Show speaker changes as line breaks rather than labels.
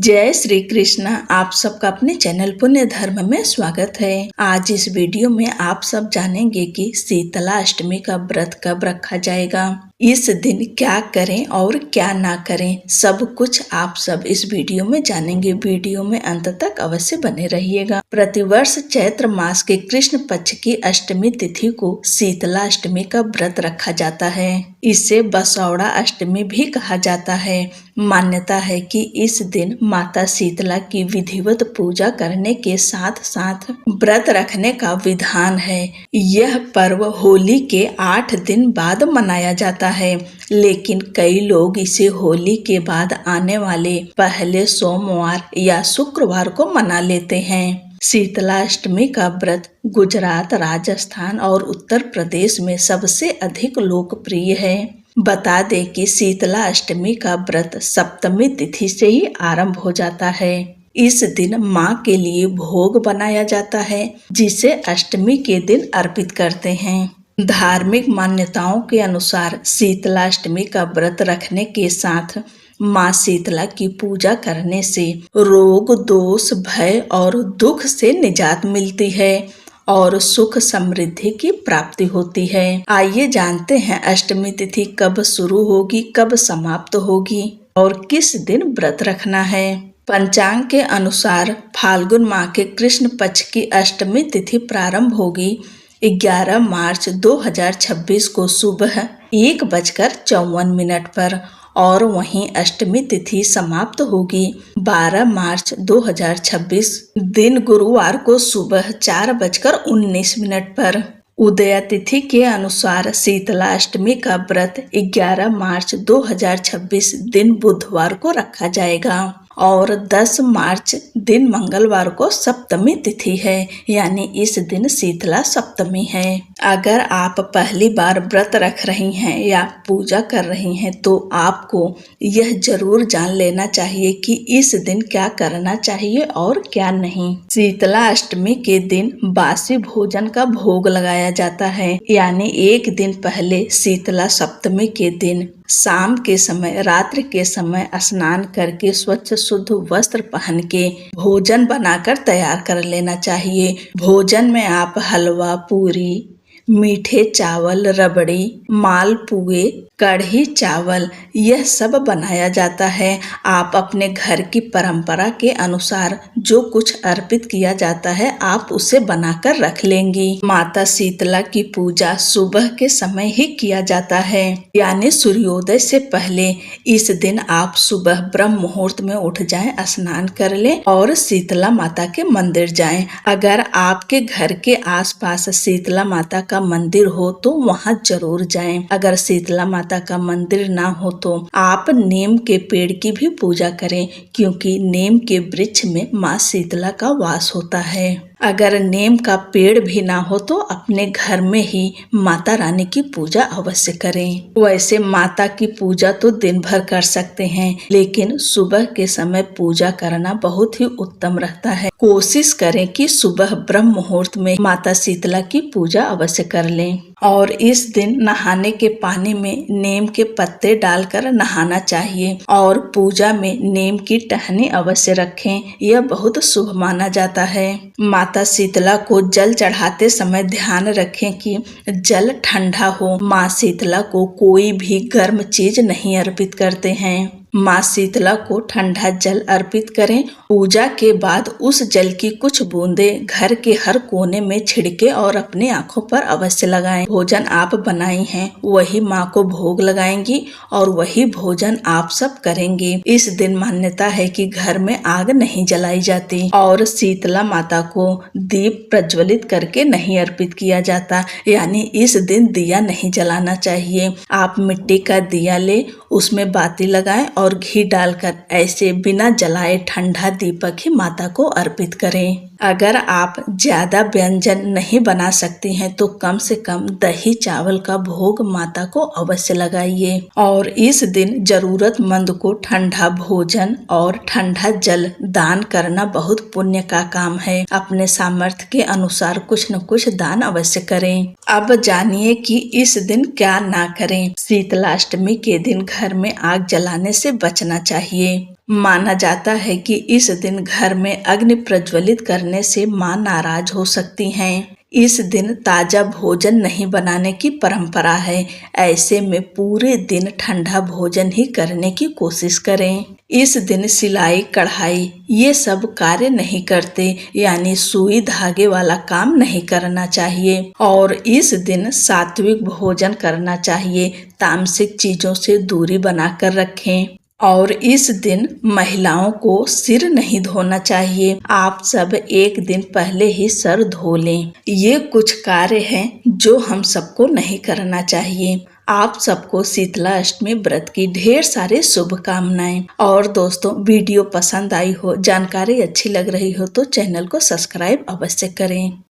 जय श्री कृष्ण। आप सबका अपने चैनल पुण्य धर्म में स्वागत है। आज इस वीडियो में आप सब जानेंगे कि शीतला अष्टमी का व्रत कब रखा जाएगा, इस दिन क्या करें और क्या ना करें, सब कुछ आप सब इस वीडियो में जानेंगे। वीडियो में अंत तक अवश्य बने रहिएगा। प्रतिवर्ष चैत्र मास के कृष्ण पक्ष की अष्टमी तिथि को शीतला अष्टमी का व्रत रखा जाता है। इसे बसौड़ा अष्टमी भी कहा जाता है। मान्यता है कि इस दिन माता शीतला की विधिवत पूजा करने के साथ साथ व्रत रखने का विधान है। यह पर्व होली के 8 दिन बाद मनाया जाता है, लेकिन कई लोग इसे होली के बाद आने वाले पहले सोमवार या शुक्रवार को मना लेते हैं। शीतला अष्टमी का व्रत गुजरात, राजस्थान और उत्तर प्रदेश में सबसे अधिक लोकप्रिय है। बता दें कि शीतला अष्टमी का व्रत सप्तमी तिथि से ही आरंभ हो जाता है। इस दिन मां के लिए भोग बनाया जाता है, जिसे अष्टमी के दिन अर्पित करते हैं। धार्मिक मान्यताओं के अनुसार शीतला अष्टमी का व्रत रखने के साथ मां शीतला की पूजा करने से रोग, दोष, भय और दुख से निजात मिलती है और सुख समृद्धि की प्राप्ति होती है। आइए जानते हैं अष्टमी तिथि कब शुरू होगी, कब समाप्त होगी और किस दिन व्रत रखना है। पंचांग के अनुसार फाल्गुन माह के कृष्ण पक्ष की अष्टमी तिथि प्रारंभ होगी 11 मार्च 2026 को सुबह 1:54 पर और वहीं अष्टमी तिथि समाप्त होगी 12 मार्च 2026 दिन गुरुवार को सुबह 4:19 पर। उदया तिथि के अनुसार शीतला अष्टमी का व्रत 11 मार्च 2026 दिन बुधवार को रखा जाएगा और 10 मार्च दिन मंगलवार को सप्तमी तिथि है, यानी इस दिन शीतला सप्तमी है। अगर आप पहली बार व्रत रख रही हैं या पूजा कर रही हैं तो आपको यह जरूर जान लेना चाहिए कि इस दिन क्या करना चाहिए और क्या नहीं। शीतला अष्टमी के दिन बासी भोजन का भोग लगाया जाता है, यानी एक दिन पहले शीतला सप्तमी के दिन शाम के समय, रात्रि के समय स्नान करके स्वच्छ शुद्ध वस्त्र पहन के भोजन बनाकर तैयार कर लेना चाहिए। भोजन में आप हलवा, पूरी, मीठे चावल, रबड़ी, मालपुए, कढ़ी चावल, यह सब बनाया जाता है। आप अपने घर की परंपरा के अनुसार जो कुछ अर्पित किया जाता है आप उसे बनाकर रख लेंगी। माता शीतला की पूजा सुबह के समय ही किया जाता है, यानी सूर्योदय से पहले। इस दिन आप सुबह ब्रह्म मुहूर्त में उठ जाएं, स्नान कर लें और शीतला माता के मंदिर जाएं। अगर आपके घर के आसपास शीतला माता का मंदिर हो तो वहां जरूर जाएं। अगर शीतला माता का मंदिर ना हो तो आप नीम के पेड़ की भी पूजा करें, क्योंकि नीम के वृक्ष में मां शीतला का वास होता है। अगर नीम का पेड़ भी ना हो तो अपने घर में ही माता रानी की पूजा अवश्य करें। वैसे माता की पूजा तो दिन भर कर सकते हैं, लेकिन सुबह के समय पूजा करना बहुत ही उत्तम रहता है। कोशिश करें कि सुबह ब्रह्म मुहूर्त में माता शीतला की पूजा अवश्य कर लें और इस दिन नहाने के पानी में नीम के पत्ते डालकर नहाना चाहिए और पूजा में नीम की टहनी अवश्य रखें, यह बहुत शुभ माना जाता है। माता शीतला को जल चढ़ाते समय ध्यान रखें कि जल ठंडा हो। माँ शीतला को कोई भी गर्म चीज नहीं अर्पित करते हैं। माँ शीतला को ठंडा जल अर्पित करें। पूजा के बाद उस जल की कुछ बूंदें घर के हर कोने में छिड़के और अपनी आंखों पर अवश्य लगाएं। भोजन आप बनाई हैं वही माँ को भोग लगाएंगी और वही भोजन आप सब करेंगे। इस दिन मान्यता है कि घर में आग नहीं जलाई जाती और शीतला माता को दीप प्रज्वलित करके नहीं अर्पित किया जाता, यानी इस दिन दिया नहीं जलाना चाहिए। आप मिट्टी का दिया ले, उसमें बाती लगाएं और घी डालकर ऐसे बिना जलाए ठंडा दीपक ही माता को अर्पित करें। अगर आप ज्यादा व्यंजन नहीं बना सकती हैं तो कम से कम दही चावल का भोग माता को अवश्य लगाइए और इस दिन जरूरतमंद को ठंडा भोजन और ठंडा जल दान करना बहुत पुण्य का काम है। अपने सामर्थ्य के अनुसार कुछ न कुछ दान अवश्य करें। अब जानिए कि इस दिन क्या ना करें। शीतला अष्टमी के दिन घर में आग जलाने से बचना चाहिए। माना जाता है कि इस दिन घर में अग्नि प्रज्वलित करने से मां नाराज हो सकती हैं। इस दिन ताजा भोजन नहीं बनाने की परंपरा है। ऐसे में पूरे दिन ठंडा भोजन ही करने की कोशिश करें। इस दिन सिलाई कढ़ाई ये सब कार्य नहीं करते, यानी सुई धागे वाला काम नहीं करना चाहिए। और इस दिन सात्विक भोजन करना चाहिए। तामसिक चीजों से दूरी बनाकर रखें। और इस दिन महिलाओं को सिर नहीं धोना चाहिए। आप सब एक दिन पहले ही सर धो लें। ये कुछ कार्य हैं जो हम सबको नहीं करना चाहिए। आप सबको शीतला अष्टमी व्रत की ढेर सारी शुभकामनाएं। और दोस्तों, वीडियो पसंद आई हो, जानकारी अच्छी लग रही हो तो चैनल को सब्सक्राइब अवश्य करें।